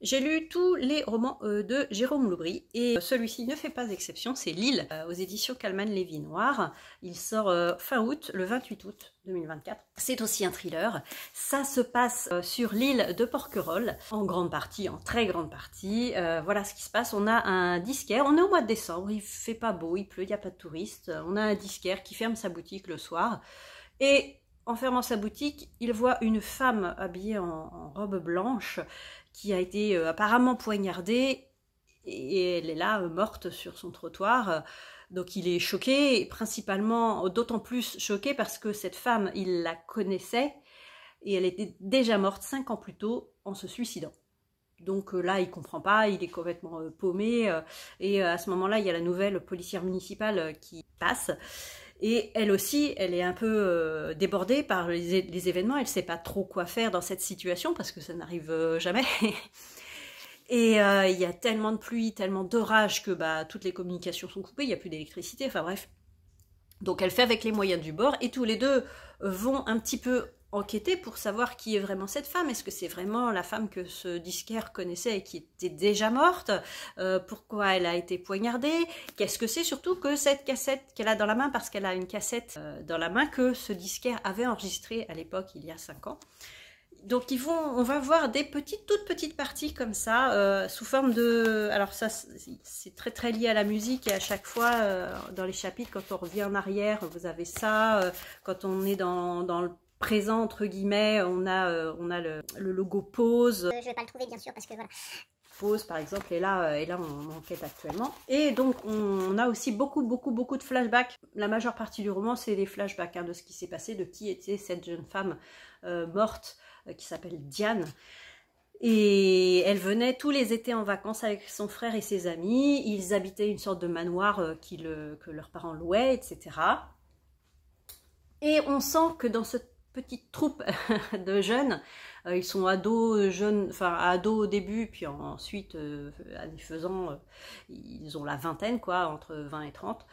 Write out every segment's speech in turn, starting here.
J'ai lu tous les romans de Jérôme Loubry et celui-ci ne fait pas exception, c'est L'Île aux éditions Calman Lévy Noir. Il sort fin août, le 28 août 2024. C'est aussi un thriller. Ça se passe sur l'île de Porquerolles, en grande partie, en très grande partie. Voilà ce qui se passe. On a un disquaire, on est au mois de décembre, il fait pas beau, il pleut, il n'y a pas de touristes. On a un disquaire qui ferme sa boutique le soir et en fermant sa boutique, il voit une femme habillée en robe blanche qui a été apparemment poignardée et elle est là morte sur son trottoir. Donc il est choqué, principalement, d'autant plus choqué parce que cette femme, il la connaissait et elle était déjà morte 5 ans plus tôt en se suicidant. Donc là, il comprend pas, il est complètement paumé. Et à ce moment-là, il y a la nouvelle policière municipale qui passe. Et elle aussi, elle est un peu débordée par les événements. Elle ne sait pas trop quoi faire dans cette situation parce que ça n'arrive jamais. Et il y a tellement de pluie, tellement d'orage que toutes les communications sont coupées, il n'y a plus d'électricité, enfin bref. Donc elle fait avec les moyens du bord et tous les deux vont un petit peu enquêter pour savoir qui est vraiment cette femme. Est-ce que c'est vraiment la femme que ce disquaire connaissait et qui était déjà morte? Pourquoi elle a été poignardée? Qu'est-ce que c'est surtout que cette cassette qu'elle a dans la main? Parce qu'elle a une cassette dans la main que ce disquaire avait enregistrée à l'époque, il y a 5 ans. Donc on va voir des toutes petites parties comme ça, sous forme de... Alors ça, c'est très très lié à la musique et à chaque fois, dans les chapitres, quand on revient en arrière, vous avez ça. Quand on est dans le présent, entre guillemets, on a le logo pause. Je vais pas le trouver bien sûr parce que voilà. Pause par exemple, et là on enquête actuellement. Et donc on a aussi beaucoup de flashbacks. La majeure partie du roman, c'est des flashbacks de ce qui s'est passé, de qui était cette jeune femme morte qui s'appelle Diane. Et elle venait tous les étés en vacances avec son frère et ses amis. Ils habitaient une sorte de manoir que leurs parents louaient, etc. Et on sent que dans cette petite troupe de jeunes, ils sont ados, jeunes, enfin ados au début, puis ensuite, années faisant, ils ont la vingtaine, quoi, entre 20 et 30.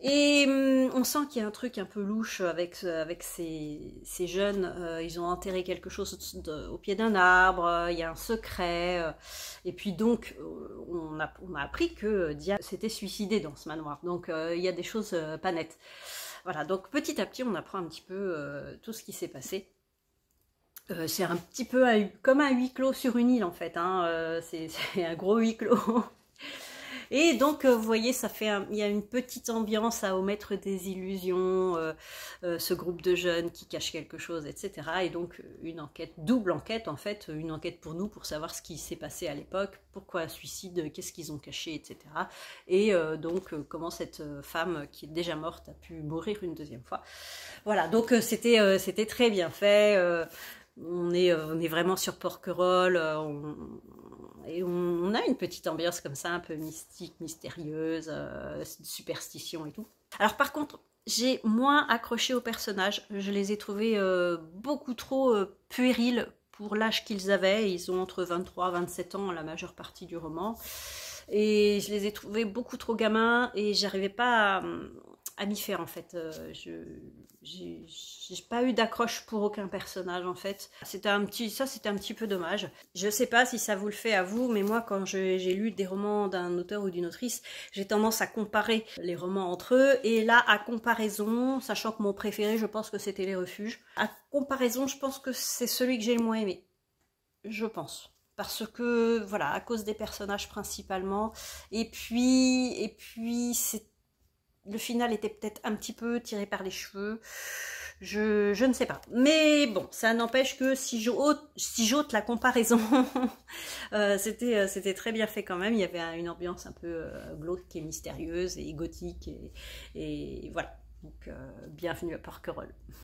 Et on sent qu'il y a un truc un peu louche avec ces jeunes. Ils ont enterré quelque chose au pied d'un arbre, il y a un secret. Et puis donc, on a appris que Dia s'était suicidée dans ce manoir. Donc, il y a des choses pas nettes. Voilà, donc petit à petit, on apprend un petit peu tout ce qui s'est passé. C'est un petit peu comme un huis clos sur une île, en fait. C'est un gros huis clos. Et donc, vous voyez, il y a une petite ambiance à Au Maître des Illusions, ce groupe de jeunes qui cachent quelque chose, etc. Et donc, une enquête, double enquête en fait, une enquête pour nous, pour savoir ce qui s'est passé à l'époque, pourquoi un suicide, qu'est-ce qu'ils ont caché, etc. Et donc, comment cette femme qui est déjà morte a pu mourir une deuxième fois. Voilà, donc c'était très bien fait. On est vraiment sur Porquerolles, et on a une petite ambiance comme ça, un peu mystique, mystérieuse, superstition et tout. Alors par contre, j'ai moins accroché aux personnages. Je les ai trouvés beaucoup trop puérils pour l'âge qu'ils avaient. Ils ont entre 23 et 27 ans la majeure partie du roman. Et je les ai trouvés beaucoup trop gamins et j'arrivais pas à m'y faire en fait. J'ai pas eu d'accroche pour aucun personnage en fait. C'était un petit peu dommage. Je sais pas si ça vous le fait à vous, mais moi quand j'ai lu des romans d'un auteur ou d'une autrice, j'ai tendance à comparer les romans entre eux. Et là, à comparaison, sachant que mon préféré, je pense que c'était Les Refuges, à comparaison, je pense que c'est celui que j'ai le moins aimé. Je pense. Parce que, voilà, à cause des personnages principalement. Et puis le final était peut-être un petit peu tiré par les cheveux. Je ne sais pas. Mais bon, ça n'empêche que si j'ôte la comparaison, c'était très bien fait quand même. Il y avait une ambiance un peu glauque et mystérieuse et gothique. Et voilà. Donc, bienvenue à Porquerolles.